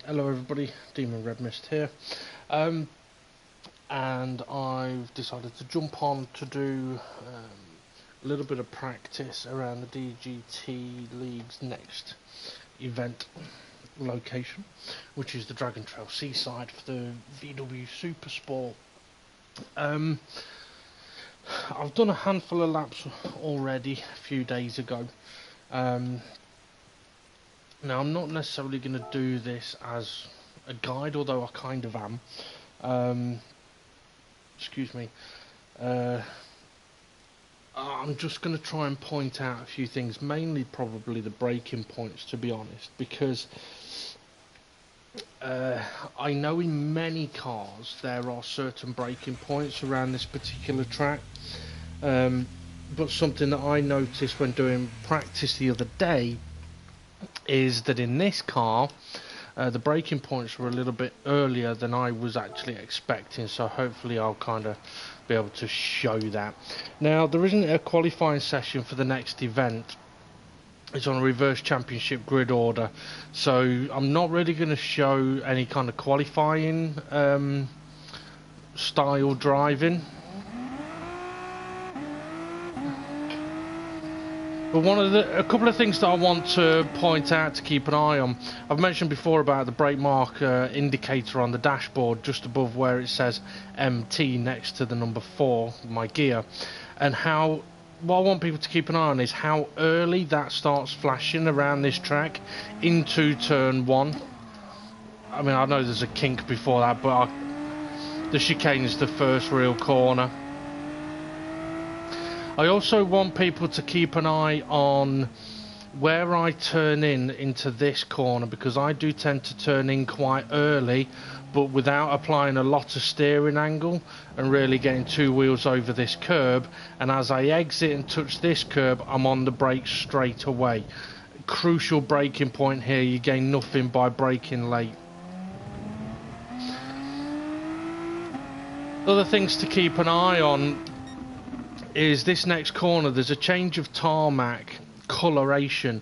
Hello everybody, Demon Red Mist here, and I've decided to jump on to do a little bit of practice around the DGT League's next event location, which is the Dragon Trail Seaside for the VW Super Sport. I've done a handful of laps already a few days ago. Now, I'm not necessarily going to do this as a guide, although I kind of am. Excuse me. I'm just going to try and point out a few things, mainly probably the braking points, to be honest, because I know in many cars there are certain braking points around this particular track. But something that I noticed when doing practice the other day is that in this car the braking points were a little bit earlier than I was actually expecting, so hopefully I'll kind of be able to show that. Now, there isn't a qualifying session for the next event. It's on a reverse championship grid order, so I'm not really going to show any kind of qualifying style driving. But a couple of things that I want to point out to keep an eye on. I've mentioned before about the brake mark indicator on the dashboard just above where it says MT next to the number 4, my gear. And what I want people to keep an eye on is how early that starts flashing around this track into turn 1. I mean, I know there's a kink before that, but the chicane is the first real corner. I also want people to keep an eye on where I turn into this corner, because I do tend to turn in quite early, but without applying a lot of steering angle and really getting two wheels over this curb. And as I exit and touch this curb, I'm on the brakes straight away. Crucial braking point here, you gain nothing by braking late. Other things to keep an eye on is this next corner. There's a change of tarmac coloration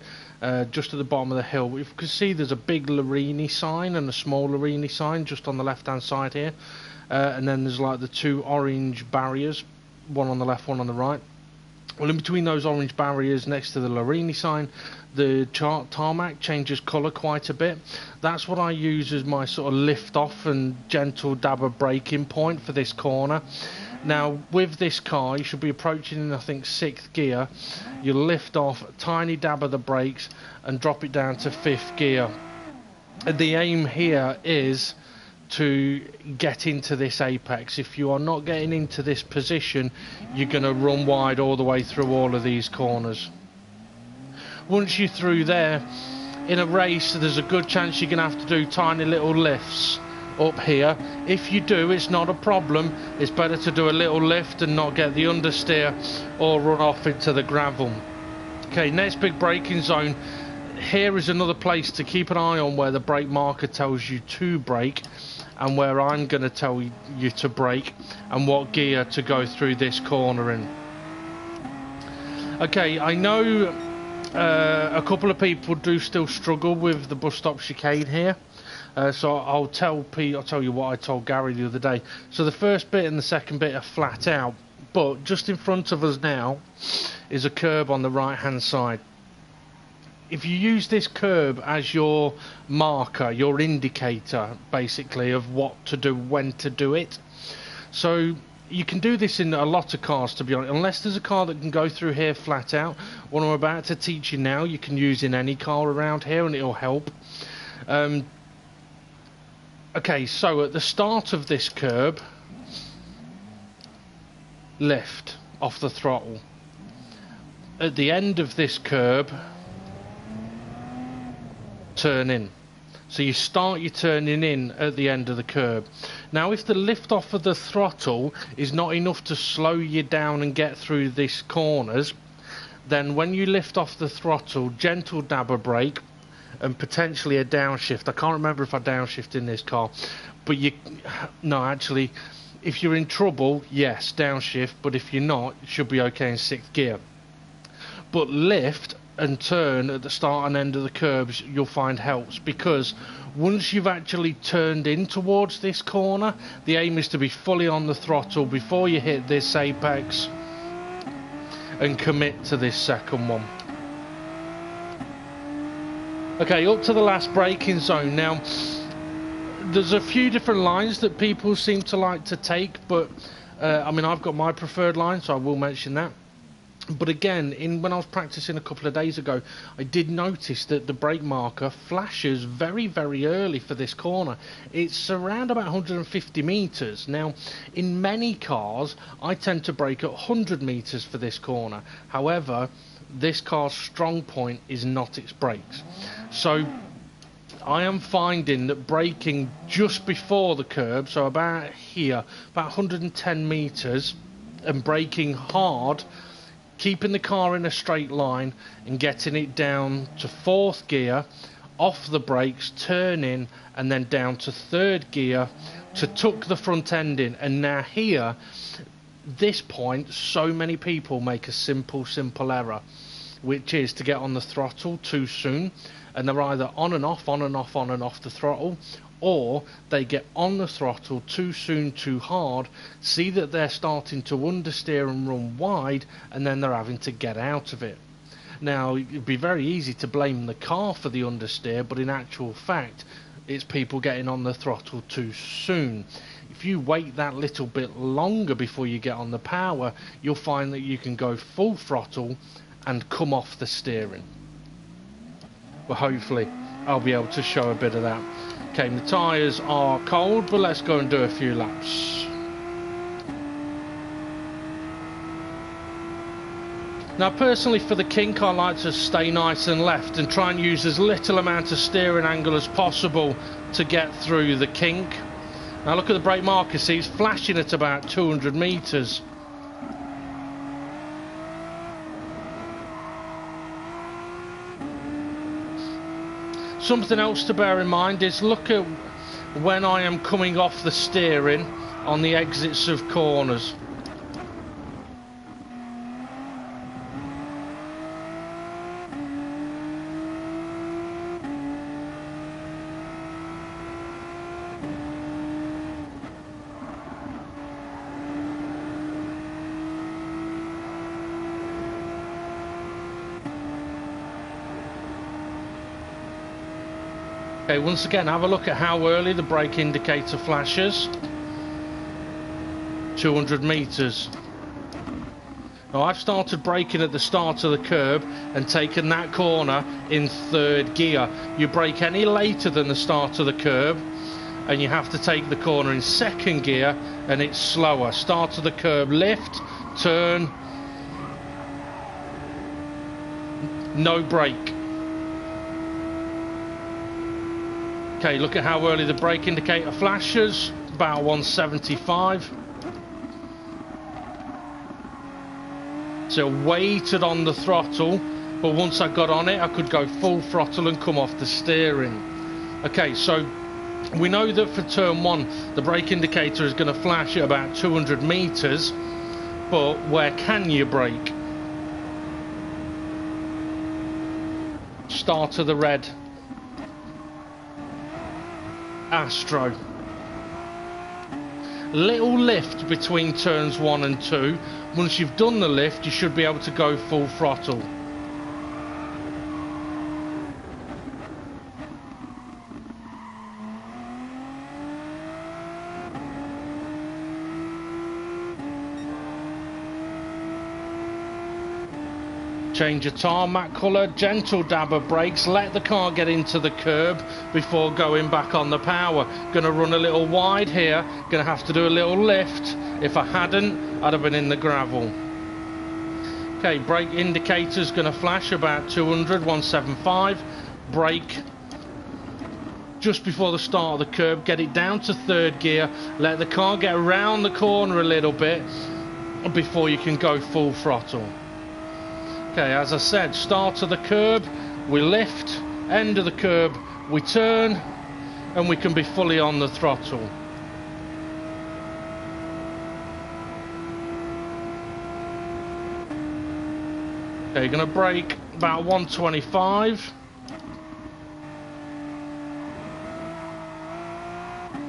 just at the bottom of the hill. You can see there's a big Larini sign and a small Larini sign just on the left hand side here, and then there's like the two orange barriers, one on the left, one on the right. Well, in between those orange barriers next to the Larini sign, the tarmac changes colour quite a bit. That's what I use as my sort of lift off and gentle dab of braking point for this corner. Now, with this car, you should be approaching in, I think, 6th gear. You lift off, tiny dab of the brakes, and drop it down to 5th gear. And the aim here is to get into this apex. If you are not getting into this position, you're going to run wide all the way through all of these corners. Once you're through there, in a race, there's a good chance you're going to have to do tiny little lifts up here. If you do, it's not a problem. It's better to do a little lift and not get the understeer or run off into the gravel. Okay, next big braking zone. Here is another place to keep an eye on where the brake marker tells you to brake, and where I'm going to tell you to brake, and what gear to go through this corner in. Okay, I know a couple of people do still struggle with the bus stop chicane here. So I'll tell you what I told Gary the other day. So the first bit and the second bit are flat out, but just in front of us now is a curb on the right hand side. If you use this curb as your marker, your indicator basically of what to do, when to do it. So you can do this in a lot of cars, to be honest, unless there's a car that can go through here flat out. What I'm about to teach you now, you can use in any car around here and it'll help. Okay, so at the start of this curb, lift off the throttle. At the end of this curb, turn in. So you start your turning in at the end of the curb. Now, if the lift off of the throttle is not enough to slow you down and get through these corners, then when you lift off the throttle, gentle dab of brake, and potentially a downshift. I can't remember if I downshift in this car, but actually, if you're in trouble, yes, downshift, but if you're not, it should be okay in 6th gear. But lift and turn at the start and end of the curbs, you'll find helps, because once you've actually turned in towards this corner, the aim is to be fully on the throttle before you hit this apex and commit to this second one. Okay, up to the last braking zone. Now, there's a few different lines that people seem to like to take, but I mean, I've got my preferred line, so I will mention that. But again, when I was practicing a couple of days ago, I did notice that the brake marker flashes very, very early for this corner. It's around about 150 meters. Now, in many cars, I tend to brake at 100 meters for this corner. However, this car's strong point is not its brakes. So I am finding that braking just before the curb, so about here, about 110 meters, and braking hard, keeping the car in a straight line and getting it down to 4th gear, off the brakes, turn in, and then down to 3rd gear to tuck the front end in. And now here, this point, so many people make a simple error, which is to get on the throttle too soon, and they're either on and off, on and off, on and off the throttle, or they get on the throttle too soon, too hard, see that they're starting to understeer and run wide, and then they're having to get out of it. Now, it'd be very easy to blame the car for the understeer, but in actual fact, it's people getting on the throttle too soon. If you wait that little bit longer before you get on the power, you'll find that you can go full throttle and come off the steering. Well, hopefully I'll be able to show a bit of that. Okay, the tyres are cold, but let's go and do a few laps. Now, personally, for the kink, I like to stay nice and left and try and use as little amount of steering angle as possible to get through the kink. Now, look at the brake marker, see, it's flashing at about 200 meters. Something else to bear in mind is look at when I am coming off the steering on the exits of corners. Okay, once again, have a look at how early the brake indicator flashes. 200 meters. Now, I've started braking at the start of the curb and taken that corner in 3rd gear. You brake any later than the start of the curb, and you have to take the corner in 2nd gear, and it's slower. Start of the curb, lift, turn, no brake. Okay, look at how early the brake indicator flashes, about 175. So waited on the throttle, but once I got on it, I could go full throttle and come off the steering. Okay, so we know that for turn 1, the brake indicator is going to flash at about 200 meters, but where can you brake? Start of the red. Astro. Little lift between turns 1 and 2. Once you've done the lift, you should be able to go full throttle. Change your tarmac colour, gentle dab of brakes, let the car get into the curb before going back on the power. Gonna run a little wide here, gonna have to do a little lift. If I hadn't, I'd have been in the gravel. Okay, brake indicator's gonna flash about 200, 175. Brake just before the start of the curb, get it down to 3rd gear, let the car get around the corner a little bit before you can go full throttle. Okay, as I said, start of the curb, we lift, end of the curb, we turn, and we can be fully on the throttle. Okay, you're going to brake about 125.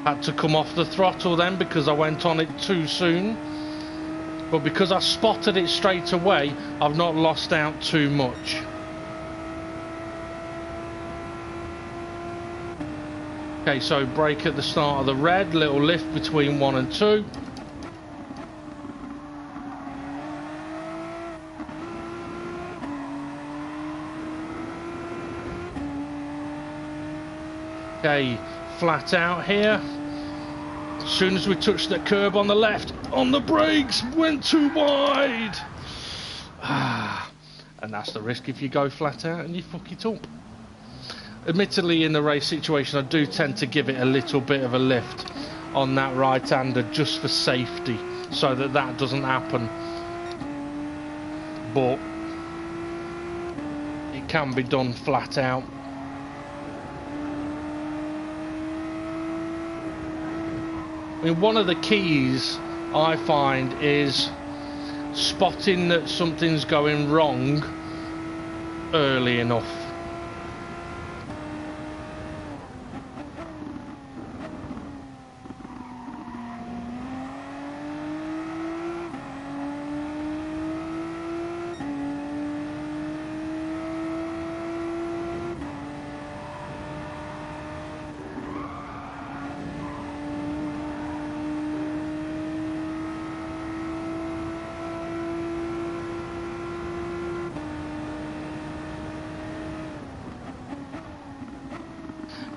Had to come off the throttle then because I went on it too soon. But because I spotted it straight away, I've not lost out too much. Okay, so brake at the start of the red, little lift between 1 and 2. Okay, flat out here. As soon as we touched the curb on the left, on the brakes, went too wide. And that's the risk if you go flat out and you fuck it up. Admittedly, in the race situation, I do tend to give it a little bit of a lift on that right-hander just for safety, so that that doesn't happen. But it can be done flat out. I mean, one of the keys I find is spotting that something's going wrong early enough.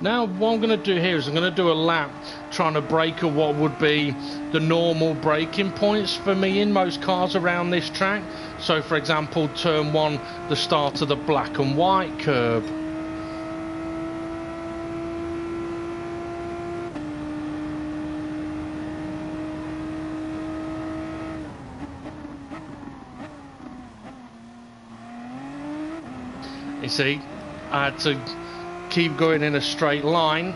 Now what I'm going to do here is I'm going to do a lap trying to brake at what would be the normal braking points for me in most cars around this track. So for example, turn 1, the start of the black and white curb. You see, I had to keep going in a straight line.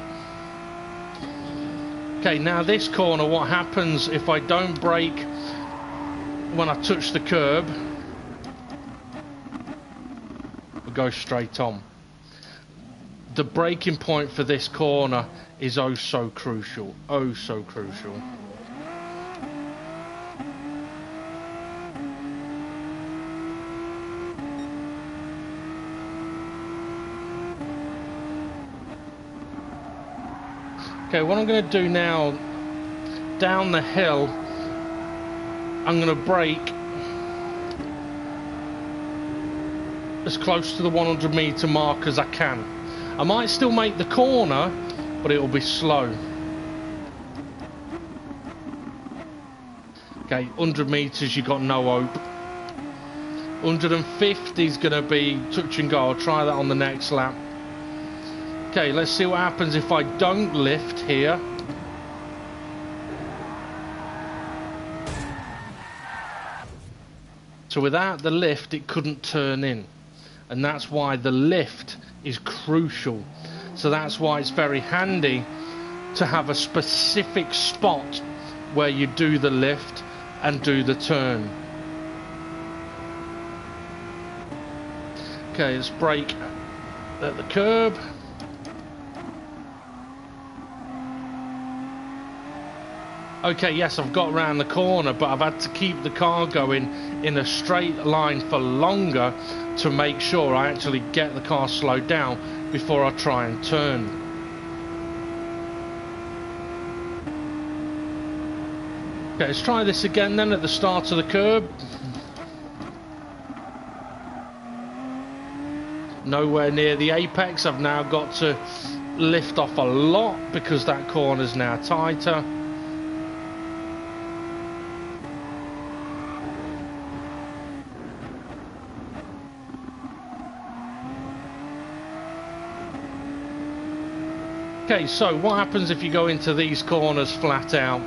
Okay, now this corner, what happens if I don't brake when I touch the curb? I'll go straight on. The braking point for this corner is oh so crucial. Oh so crucial. Okay, what I'm going to do now, down the hill, I'm going to brake as close to the 100 metre mark as I can. I might still make the corner, but it'll be slow. Okay, 100 metres, you got no hope. 150 is going to be touch and go. I'll try that on the next lap. Okay, let's see what happens if I don't lift here. So without the lift, it couldn't turn in. And that's why the lift is crucial. So that's why it's very handy to have a specific spot where you do the lift and do the turn. Okay, let's brake at the curb. Okay, yes, I've got around the corner, but I've had to keep the car going in a straight line for longer to make sure I actually get the car slowed down before I try and turn. Okay, let's try this again then at the start of the curb. Nowhere near the apex. I've now got to lift off a lot because that corner's now tighter. Okay, so what happens if you go into these corners flat out?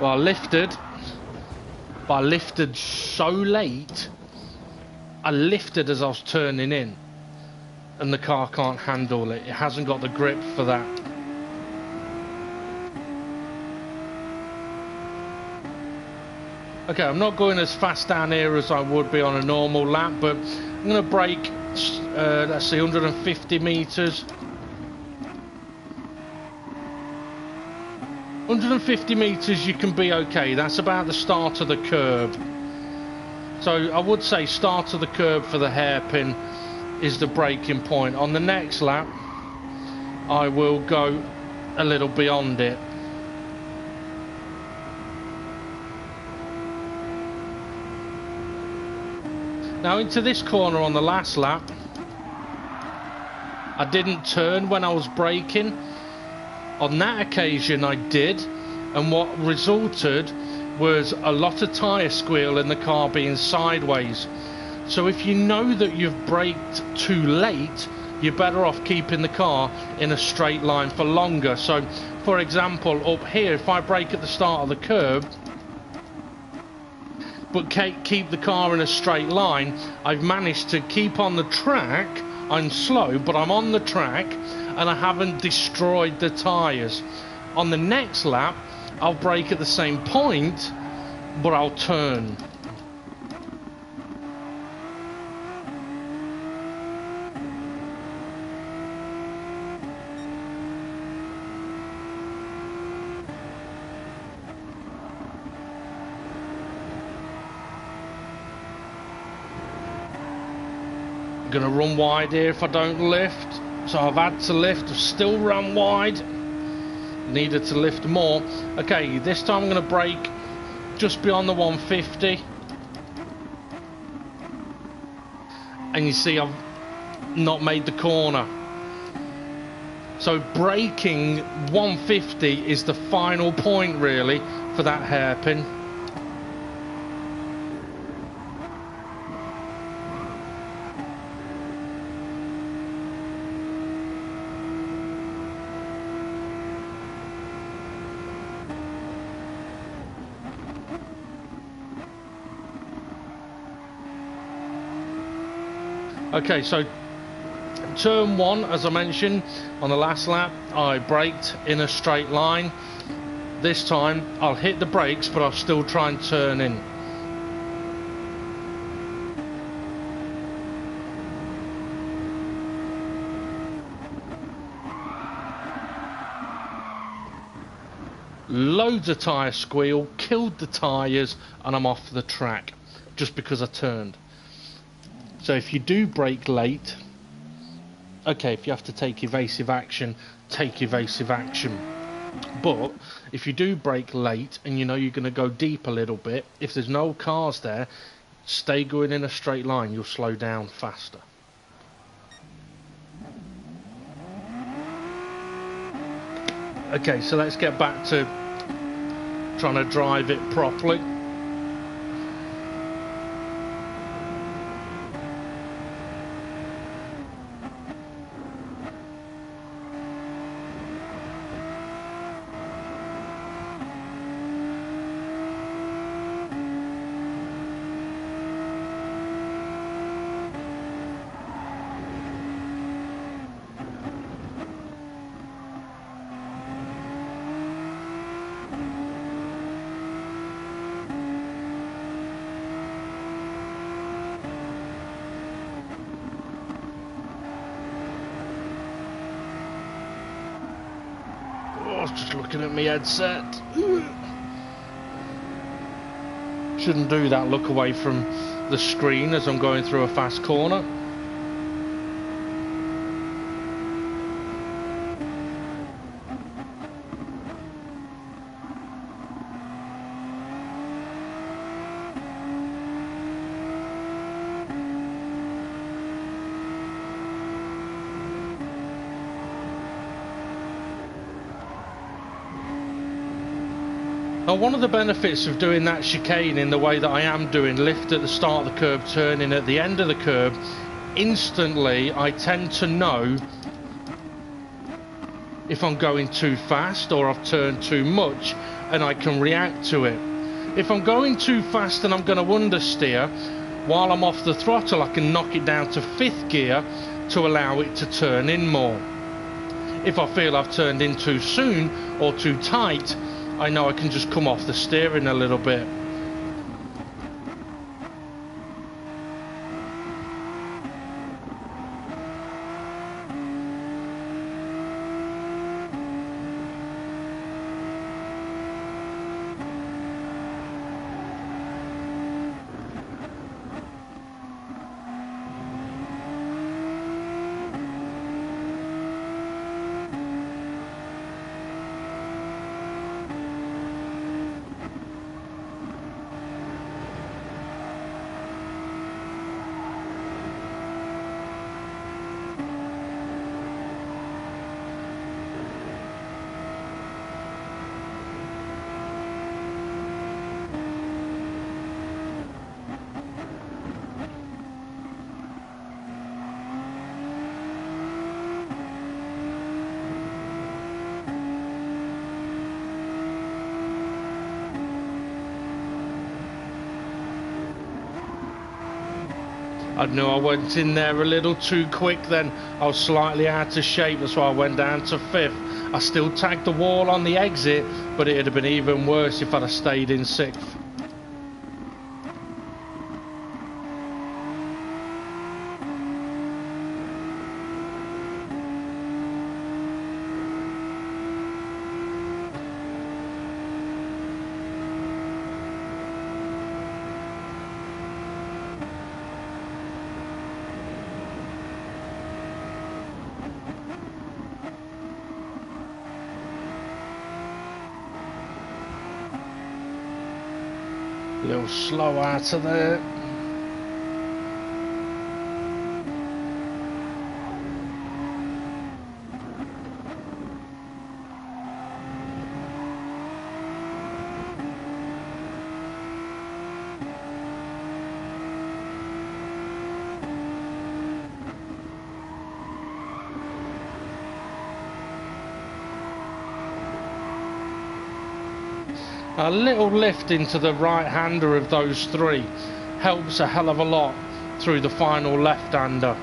Well, I lifted, but I lifted so late. I lifted as I was turning in, and the car can't handle it. It hasn't got the grip for that. Okay, I'm not going as fast down here as I would be on a normal lap, but I'm going to brake, let's see, 150 metres. 150 metres you can be okay. That's about the start of the curb. So I would say start of the curb for the hairpin is the braking point. On the next lap, I will go a little beyond it. Now into this corner on the last lap, I didn't turn when I was braking. On that occasion I did, and what resulted was a lot of tyre squeal and the car being sideways. So if you know that you've braked too late, you're better off keeping the car in a straight line for longer. So for example, up here, if I brake at the start of the curb but keep the car in a straight line, I've managed to keep on the track. I'm slow, but I'm on the track and I haven't destroyed the tyres. On the next lap, I'll brake at the same point, but I'll turn. I'm gonna run wide here if I don't lift. So I've had to lift, I've still run wide. Needed to lift more. Okay, this time I'm gonna brake just beyond the 150. And you see I've not made the corner. So braking 150 is the final point really for that hairpin. Okay, so turn one, as I mentioned on the last lap, I braked in a straight line. This time I'll hit the brakes, but I'll still try and turn in. Loads of tyre squeal, killed the tyres, and I'm off the track just because I turned. So if you do brake late, okay, if you have to take evasive action, take evasive action. But if you do brake late and you know you're going to go deep a little bit, if there's no cars there, stay going in a straight line, you'll slow down faster. Okay, so let's get back to trying to drive it properly. Just looking at my headset. Shouldn't do that, look away from the screen as I'm going through a fast corner. Now, one of the benefits of doing that chicane in the way that I am doing, lift at the start of the curb, turning at the end of the curb, instantly I tend to know if I'm going too fast or I've turned too much, and I can react to it. If I'm going too fast and I'm going to understeer, while I'm off the throttle I can knock it down to 5th gear to allow it to turn in more. If I feel I've turned in too soon or too tight, I know I can just come off the steering a little bit. I knew I went in there a little too quick then. I was slightly out of shape, that's why I went down to 5th. I still tagged the wall on the exit, but it'd have been even worse if I'd have stayed in 6th. A little slow out of there. A little lift into the right-hander of those 3 helps a hell of a lot through the final left-hander.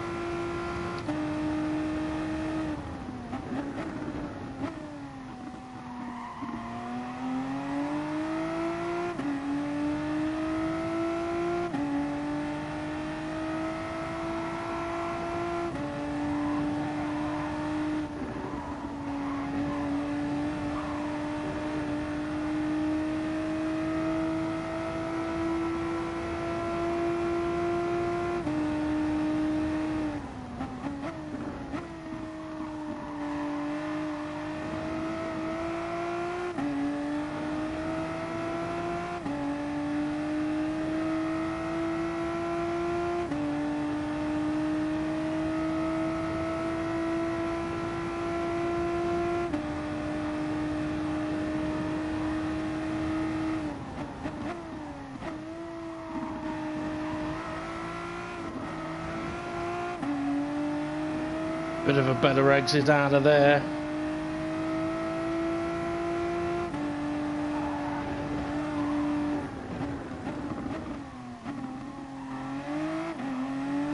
Bit of a better exit out of there.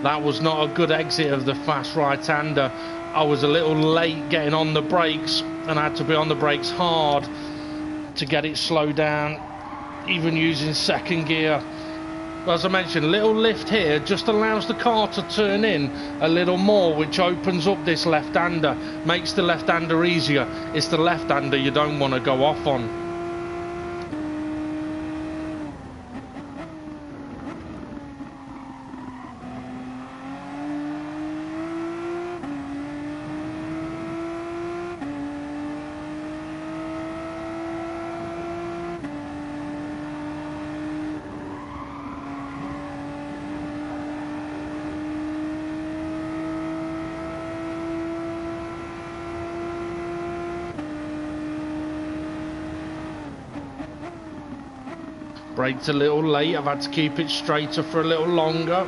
That was not a good exit of the fast right-hander. I was a little late getting on the brakes and I had to be on the brakes hard to get it slowed down, even using 2nd gear. But as I mentioned, a little lift here just allows the car to turn in a little more, which opens up this left-hander, makes the left-hander easier. It's the left-hander you don't want to go off on. Braked a little late, I've had to keep it straighter for a little longer.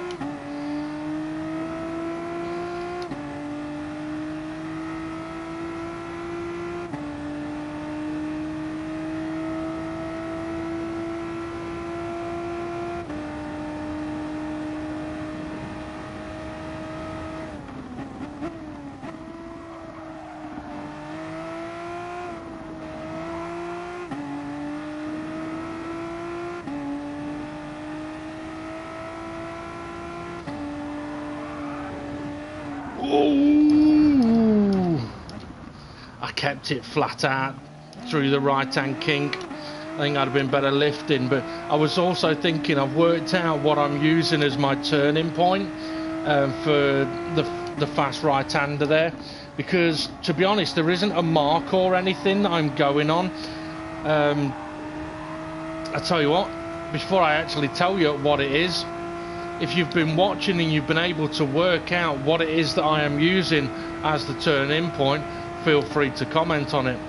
Ooh. I kept it flat out through the right-hand kink. I think I'd have been better lifting, but I was also thinking I've worked out what I'm using as my turning point for the fast right-hander there, because to be honest there isn't a mark or anything that I'm going on. I tell you what, before I actually tell you what it is, if you've been watching and you've been able to work out what it is that I am using as the turn-in point, feel free to comment on it.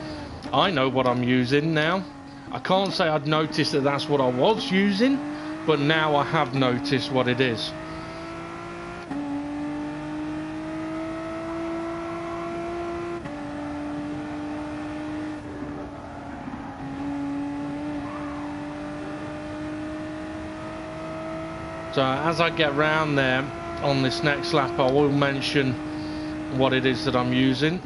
I know what I'm using now. I can't say I'd noticed that that's what I was using, but now I have noticed what it is. So as I get round there, on this next lap I will mention what it is that I'm using.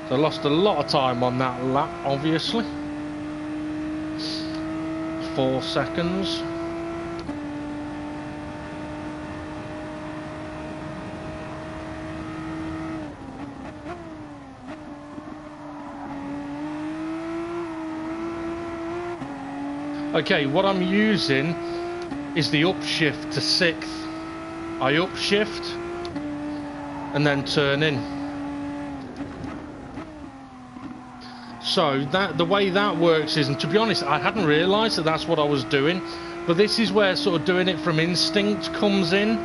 So I lost a lot of time on that lap, obviously. 4 seconds. Okay, what I'm using is the upshift to 6th. I upshift and then turn in. So that the way that works is, and to be honest, I hadn't realised that that's what I was doing, but this is where sort of doing it from instinct comes in.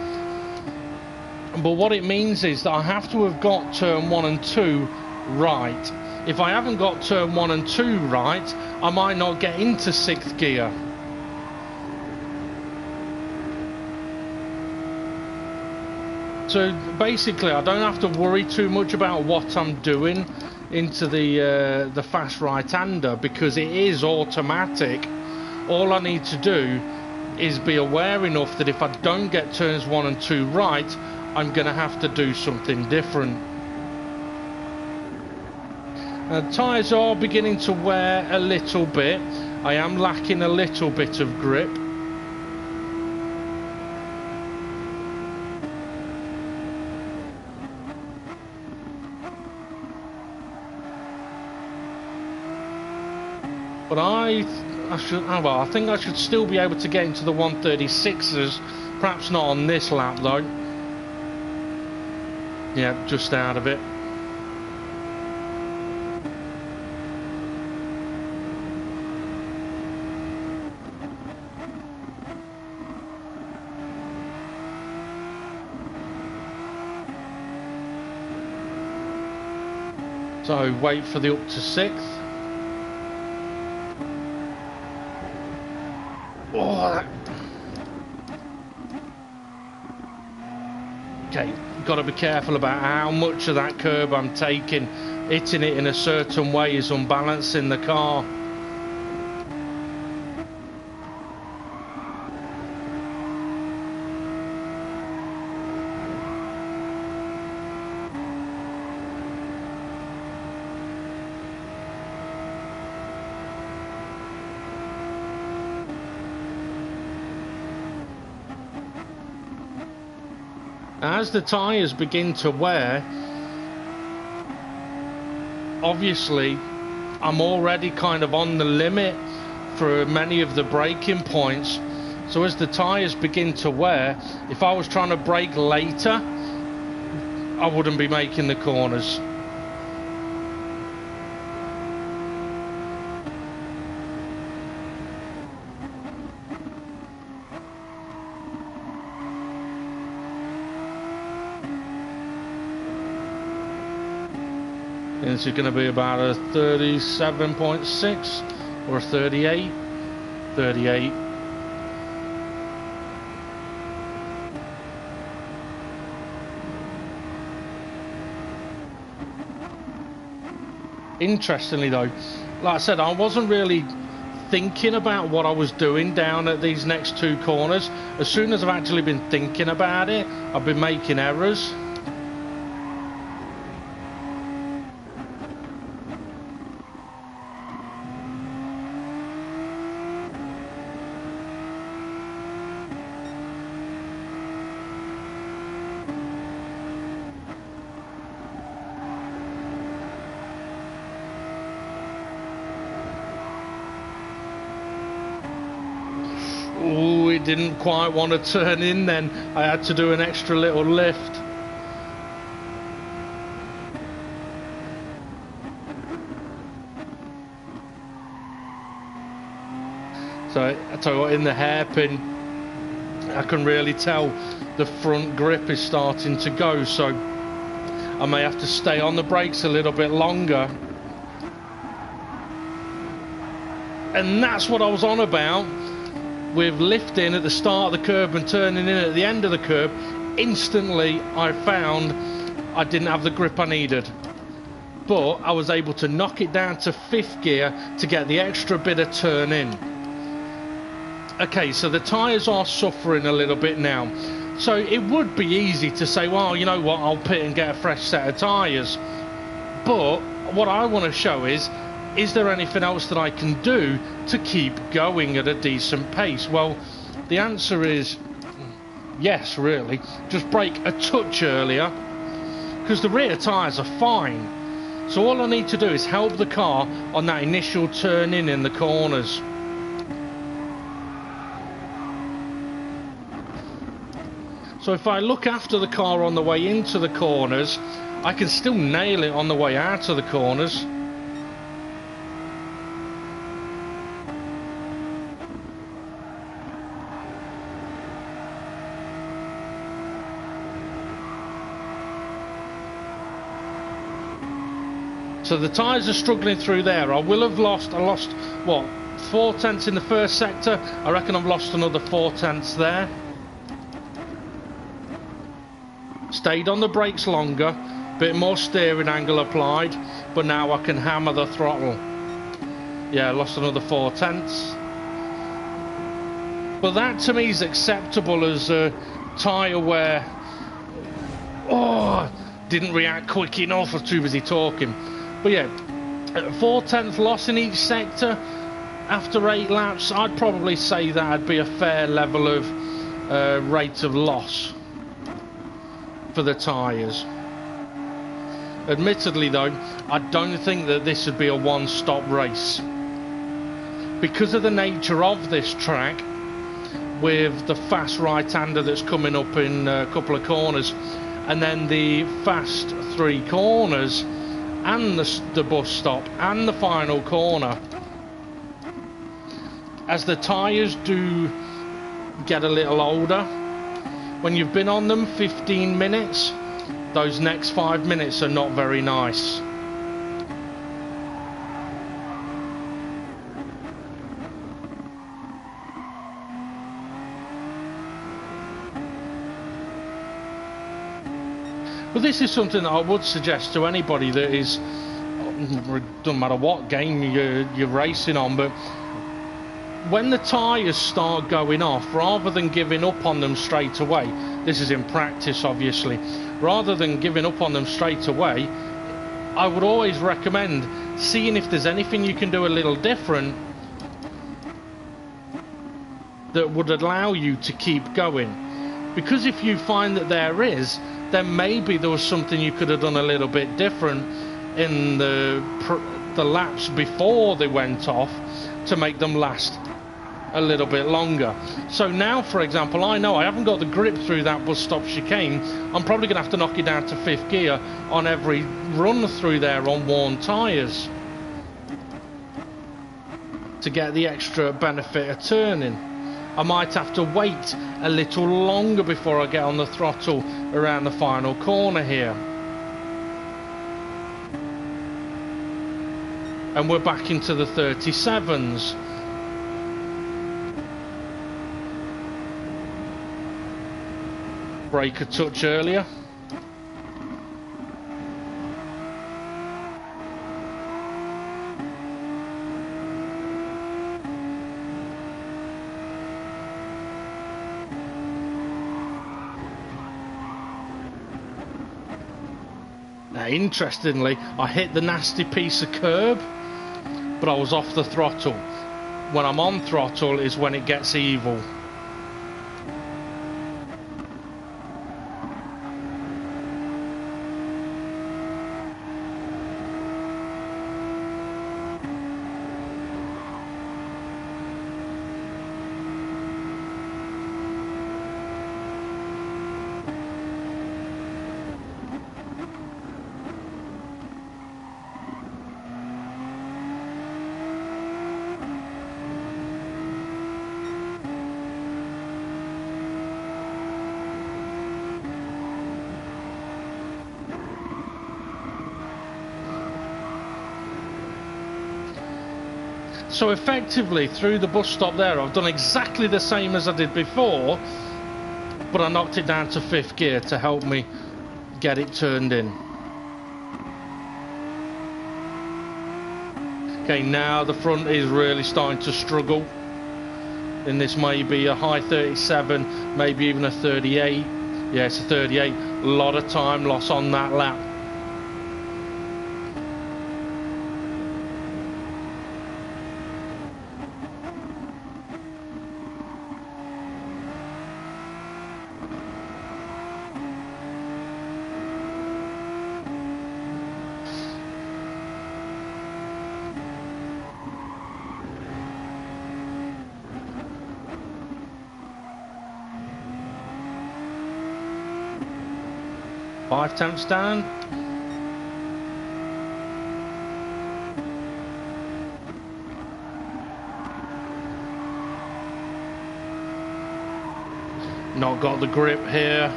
But what it means is that I have to have got turn 1 and 2 right. If I haven't got turn 1 and 2 right, I might not get into 6th gear. So basically I don't have to worry too much about what I'm doing into the fast right-hander, because it is automatic. All I need to do is be aware enough that if I don't get turns 1 and 2 right, I'm going to have to do something different. Tyres are beginning to wear a little bit. I am lacking a little bit of grip. But I think I should still be able to get into the 136s. Perhaps not on this lap though. Yeah, just out of it. So wait for the up to 6th. Oh, okay, got to be careful about how much of that curb I'm taking. Hitting it in a certain way is unbalancing the car. As the tyres begin to wear, obviously I'm already kind of on the limit for many of the braking points. So as the tyres begin to wear, if I was trying to brake later, I wouldn't be making the corners. This is going to be about a 37.6 or a 38. 38. Interestingly though, like I said, I wasn't really thinking about what I was doing down at these next 2 corners. As soon as I've actually been thinking about it, I've been making errors. Oh, it didn't quite want to turn in then. I had to do an extra little lift. So I tell you what, in the hairpin, I can really tell the front grip is starting to go. So I may have to stay on the brakes a little bit longer. And that's what I was on about. With lifting at the start of the curb and turning in at the end of the curb, instantly I found I didn't have the grip I needed. but I was able to knock it down to 5th gear to get the extra bit of turn in. Okay, so the tyres are suffering a little bit now. So it would be easy to say, well, you know what, I'll pit and get a fresh set of tyres. But what I want to show is there anything else that I can do to keep going at a decent pace? Well, the answer is yes, really. Just brake a touch earlier, because the rear tyres are fine. So all I need to do is help the car on that initial turn in the corners. So if I look after the car on the way into the corners, I can still nail it on the way out of the corners. So the tyres are struggling through there. I lost what, 4 tenths in the first sector. I reckon I've lost another 4 tenths there. Stayed on the brakes longer, bit more steering angle applied, but now I can hammer the throttle. Yeah, lost another 4 tenths. But that to me is acceptable as a tyre wear. Oh, didn't react quick enough, I was too busy talking. But yeah, 4 tenths loss in each sector after 8 laps, I'd probably say that'd be a fair level of rate of loss for the tyres. Admittedly though, I don't think that this would be a one-stop race. Because of the nature of this track, with the fast right-hander that's coming up in a couple of corners, and then the fast 3 corners, and the bus stop, and the final corner. As the tyres do get a little older, when you've been on them 15 minutes, those next 5 minutes are not very nice. But this is something that I would suggest to anybody that is, doesn't matter what game you're racing on, but when the tyres start going off, rather than giving up on them straight away, this is in practice obviously, rather than giving up on them straight away, I would always recommend seeing if there's anything you can do a little different that would allow you to keep going. Because if you find that there is, then maybe there was something you could have done a little bit different in the laps before they went off to make them last a little bit longer. So now, for example, I know I haven't got the grip through that bus stop chicane. I'm probably going to have to knock it down to 5th gear on every run through there on worn tyres to get the extra benefit of turning. I might have to wait a little longer before I get on the throttle around the final corner here. And we're back into the 37s. Brake a touch earlier. Now, interestingly, I hit the nasty piece of curb, but I was off the throttle. When I'm on throttle is when it gets evil. So effectively, through the bus stop there, I've done exactly the same as I did before, but I knocked it down to 5th gear to help me get it turned in. Okay, now the front is really starting to struggle. And this may be a high 37, maybe even a 38. Yeah, it's a 38. A lot of time loss on that lap. Five tenths down. Not got the grip here.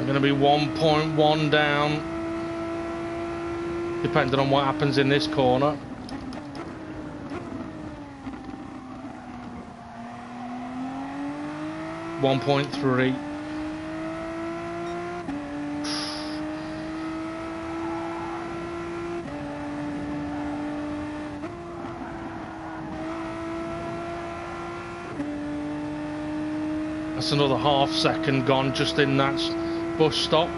Going to be 1.1 down, depending on what happens in this corner. .3. That's another half second gone just in that bus stop.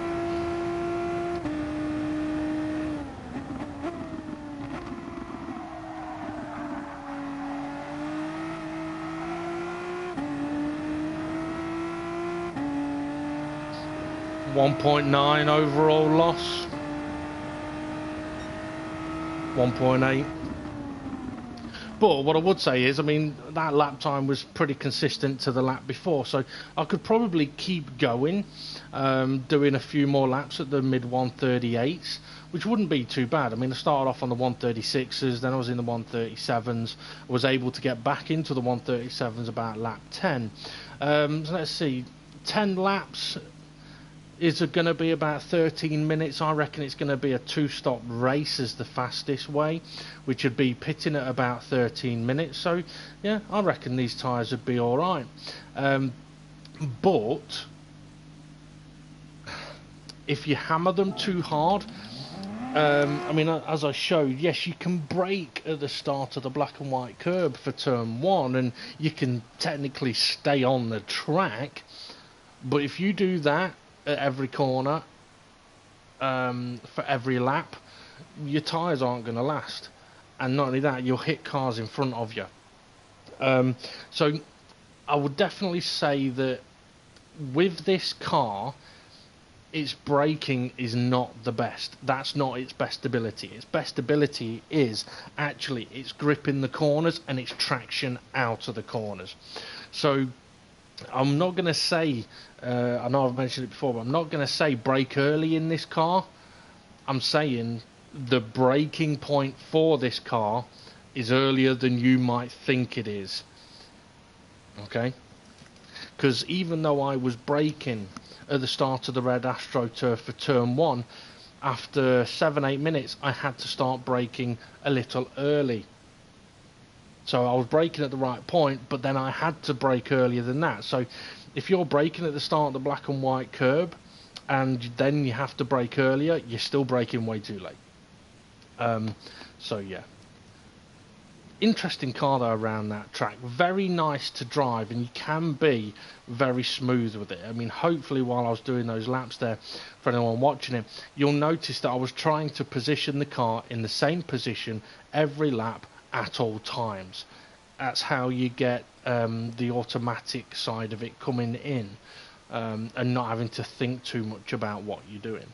.9 overall loss. 1.8. But what I would say is, I mean, that lap time was pretty consistent to the lap before, so I could probably keep going, doing a few more laps at the mid 138s, which wouldn't be too bad. I mean, I started off on the 136s, then I was in the 137s, I was able to get back into the 137s about lap 10. So let's see, 10 laps is going to be about 13 minutes. I reckon it's going to be a two-stop race as the fastest way, which would be pitting at about 13 minutes. So, yeah, I reckon these tyres would be all right. But if you hammer them too hard, I mean, as I showed, yes, you can brake at the start of the black and white curb for turn 1, and you can technically stay on the track. But if you do that at every corner, for every lap, your tyres aren't going to last, and not only that, you'll hit cars in front of you. So I would definitely say that with this car, its braking is not the best. That's not its best ability. Its best ability is actually its grip in the corners and its traction out of the corners. So I'm not going to say, I know I've mentioned it before, but I'm not going to say brake early in this car. I'm saying the braking point for this car is earlier than you might think it is. Okay? Because even though I was braking at the start of the red AstroTurf for turn 1, after 7-8 minutes I had to start braking a little early. So I was braking at the right point, but then I had to brake earlier than that. So if you're braking at the start of the black and white curb, and then you have to brake earlier, you're still braking way too late. So yeah. Interesting car though around that track. Very nice to drive, and you can be very smooth with it. I mean, hopefully while I was doing those laps there, for anyone watching it, you'll notice that I was trying to position the car in the same position every lap at all times. That's how you get the automatic side of it coming in, and not having to think too much about what you're doing.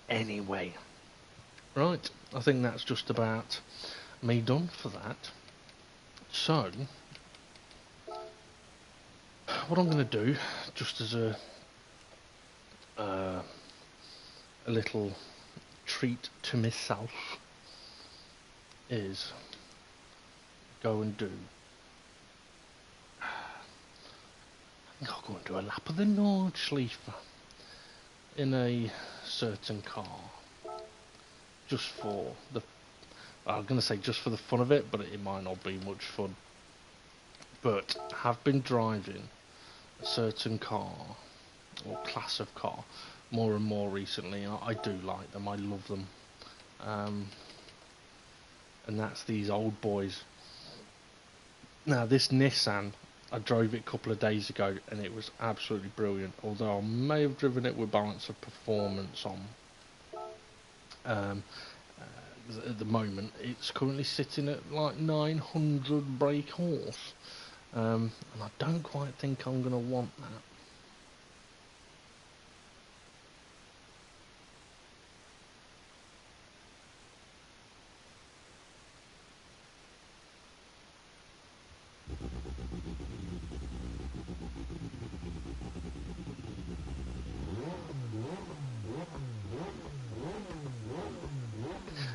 Anyway, right, I think that's just about me done for that. So what I'm going to do, just as a little treat to myself, is go and do, I think I'll go and do a lap of the Nordschleife in a certain car, just for the, I'm going to say just for the fun of it, but it might not be much fun. But I have been driving a certain car or class of car more and more recently. I do like them. I love them. And that's these old boys. Now this Nissan, I drove it a couple of days ago and it was absolutely brilliant, although I may have driven it with balance of performance on. At the moment it's currently sitting at like 900 brake horse, and I don't quite think I'm going to want that.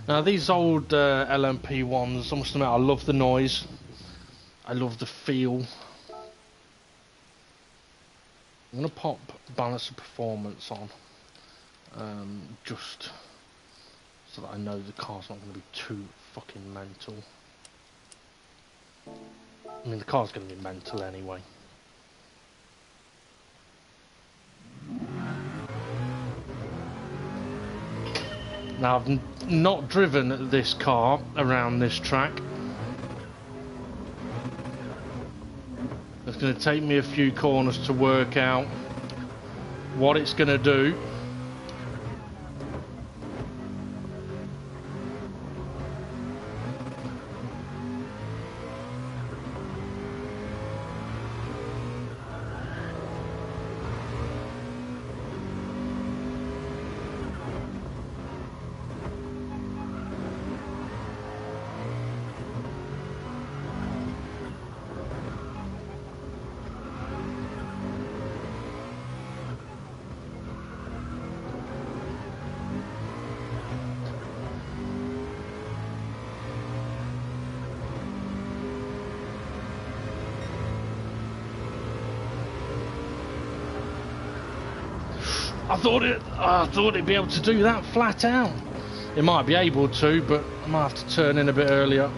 Now these old LMP ones, I must admit, I love the noise, I love the feel. I'm going to pop balance of performance on, just so that I know the car's not going to be too fucking mental. I mean, the car's going to be mental anyway. Now I've not driven this car around this track. It's going to take me a few corners to work out what it's going to do. I thought it'd be able to do that flat out. It might be able to, but I might have to turn in a bit earlier.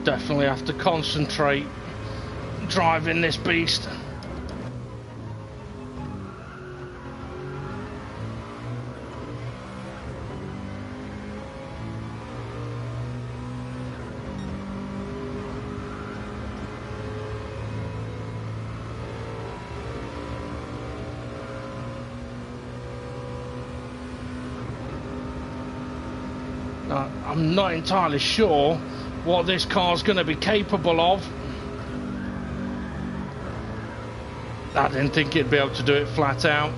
Definitely have to concentrate driving this beast. I'm not entirely sure what this car's going to be capable of. I didn't think it'd be able to do it flat out.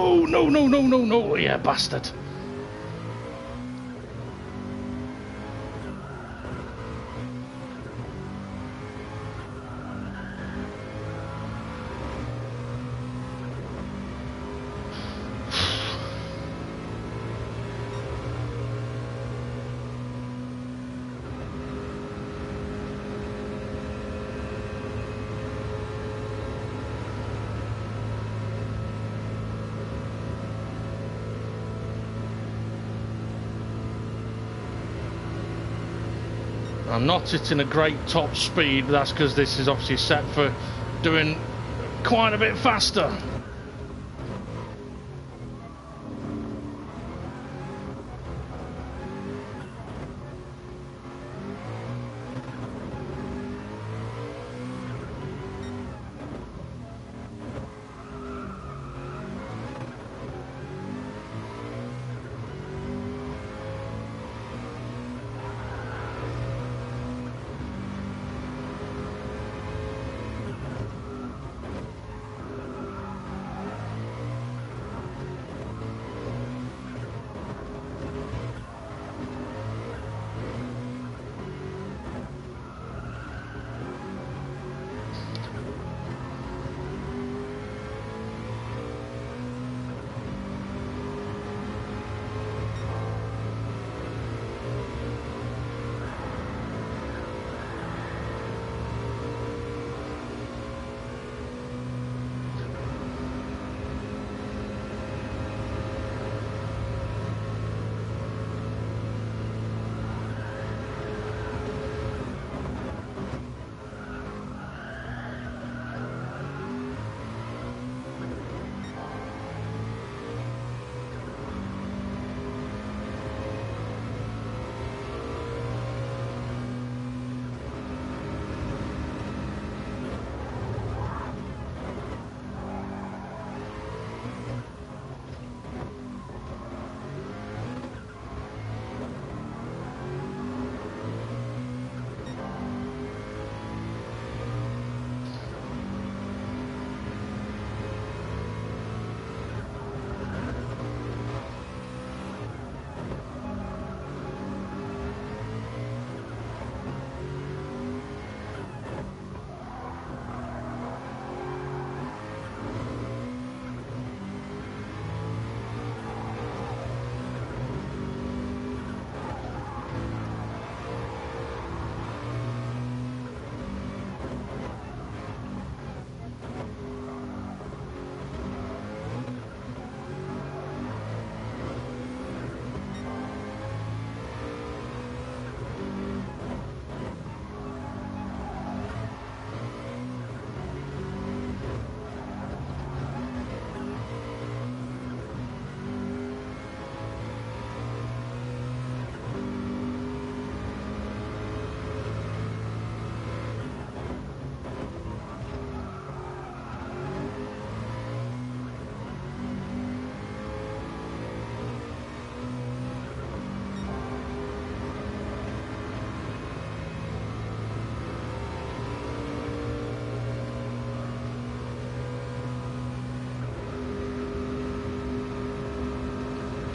No, no, no, no, no, no. Yeah, bastard. I'm not hitting a great top speed, but that's because this is obviously set for doing quite a bit faster.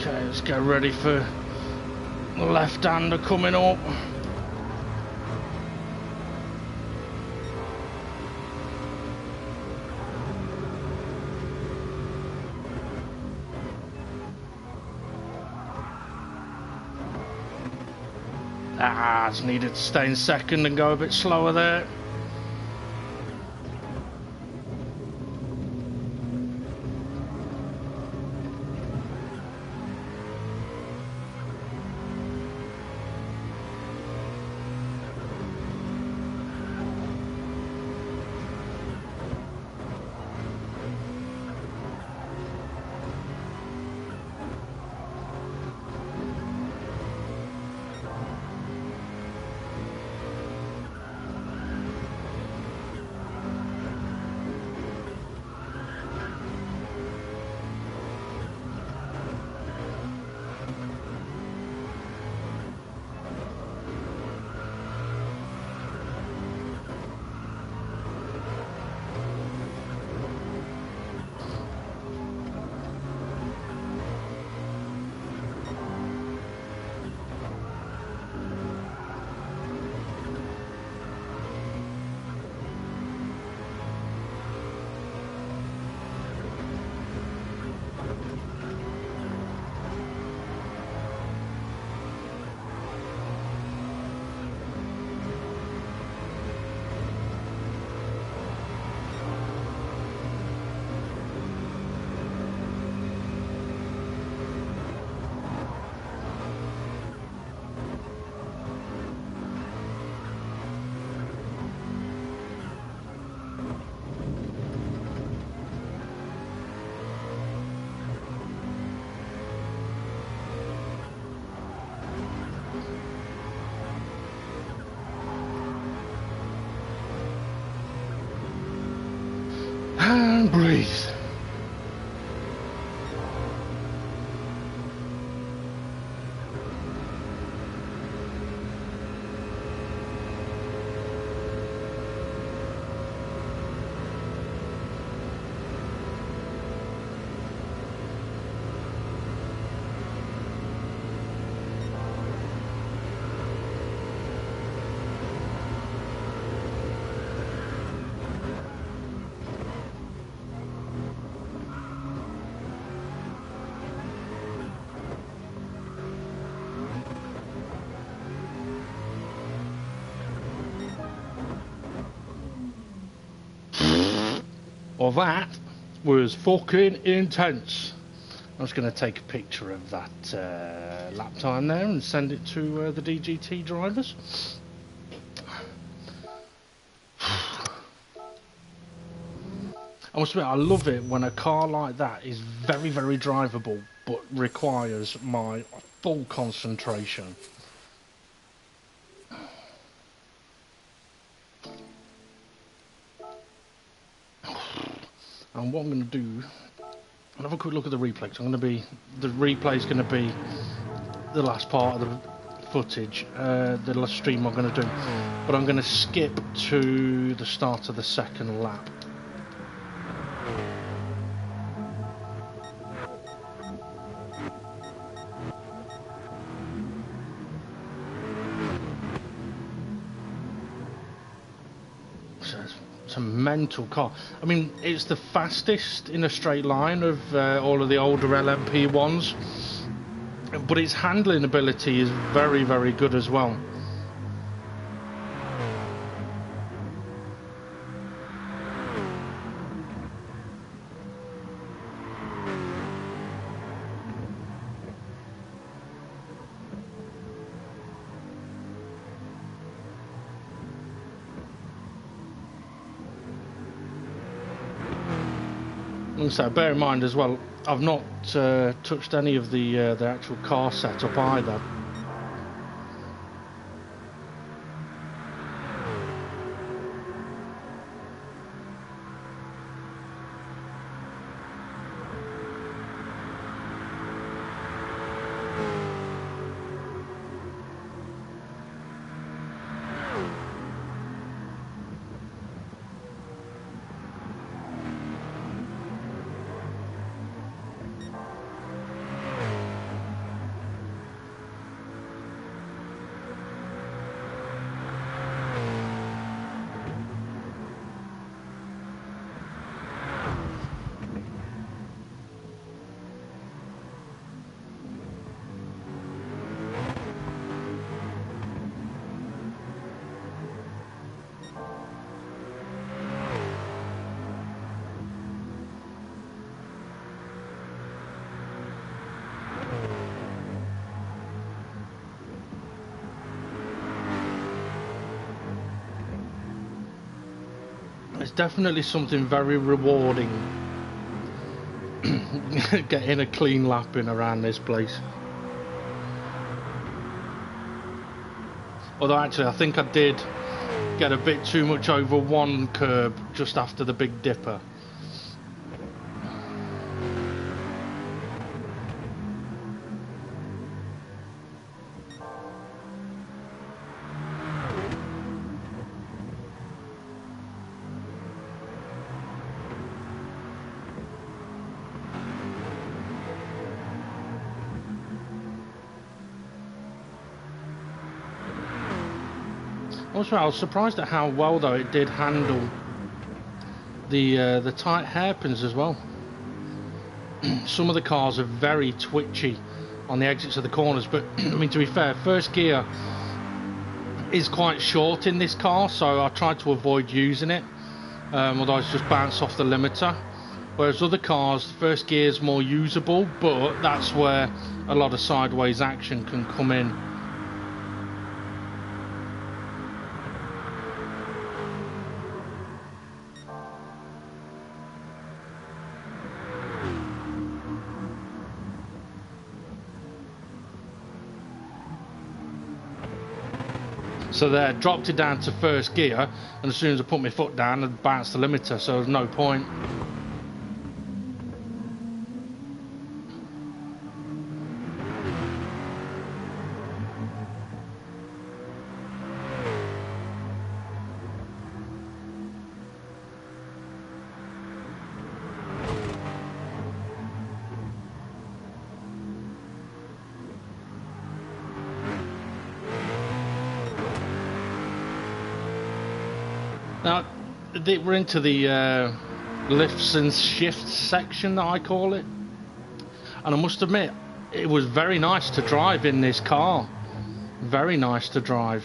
Okay, let's get ready for the left-hander coming up. Ah, just needed to stay in second and go a bit slower there. breathe. Well, that was fucking intense. I'm just going to take a picture of that lap time there and send it to the DGT drivers. I must admit, I love it when a car like that is very, very drivable, but requires my full concentration. And what I'm going to do, I'll have a quick look at the replay. The replay is going to be the last part of the footage, the last stream I'm going to do. But I'm going to skip to the start of the second lap. A mental car. I mean, it's the fastest in a straight line of all of the older LMP ones, but its handling ability is very, very good as well. So bear in mind as well, I've not touched any of the actual car setup either. It's definitely something very rewarding getting a clean lap in around this place. Although actually I think I did get a bit too much over one curb just after the Big Dipper. Also, I was surprised at how well though it did handle the tight hairpins as well. Some of the cars are very twitchy on the exits of the corners, but I mean, to be fair, first gear is quite short in this car, so I tried to avoid using it, otherwise just bounce off the limiter. Whereas other cars, first gear is more usable, but that's where a lot of sideways action can come in. So there, dropped it down to first gear, and as soon as I put my foot down, I bounced the limiter, so there's no point. Now, we're into the lifts and shifts section that I call it. And I must admit, it was very nice to drive in this car. Very nice to drive.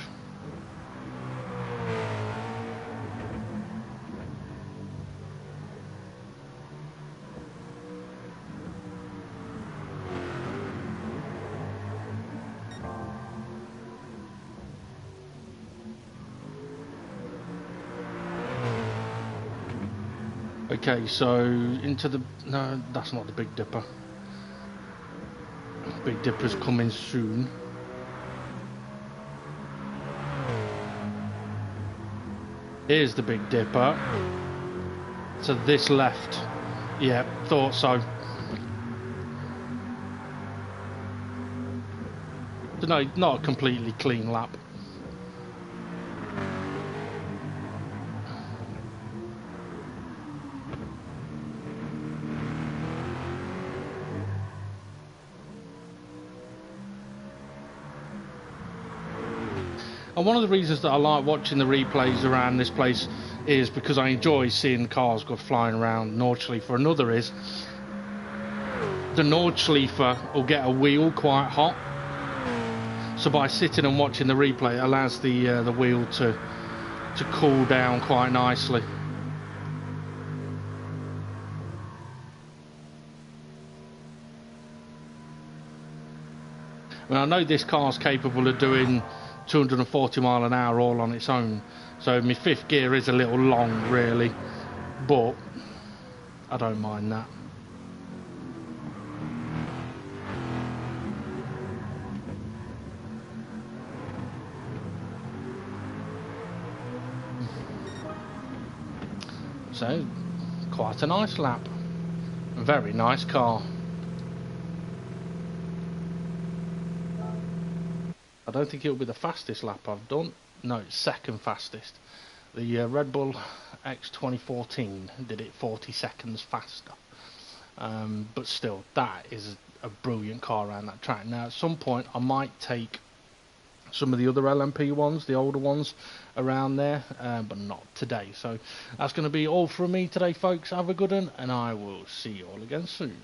Okay, so into the... No, that's not the Big Dipper. Big Dipper's coming soon. Here's the Big Dipper. To this left. Yeah, thought so. No, not a completely clean lap. And one of the reasons that I like watching the replays around this place is because I enjoy seeing cars go flying around Nordschleifer. Another is the Nordschleifer will get a wheel quite hot, so by sitting and watching the replay it allows the wheel to cool down quite nicely. I know this car's capable of doing 240 mile an hour all on its own, so my fifth gear is a little long really, but I don't mind that. So quite a nice lap, very nice car. I don't think it'll be the fastest lap I've done. No, it's second fastest. The Red Bull X 2014 did it 40 seconds faster. But still, that is a brilliant car around that track. Now, at some point, I might take some of the other LMP ones, the older ones, around there, but not today. So that's going to be all from me today, folks. Have a good one, and I will see you all again soon.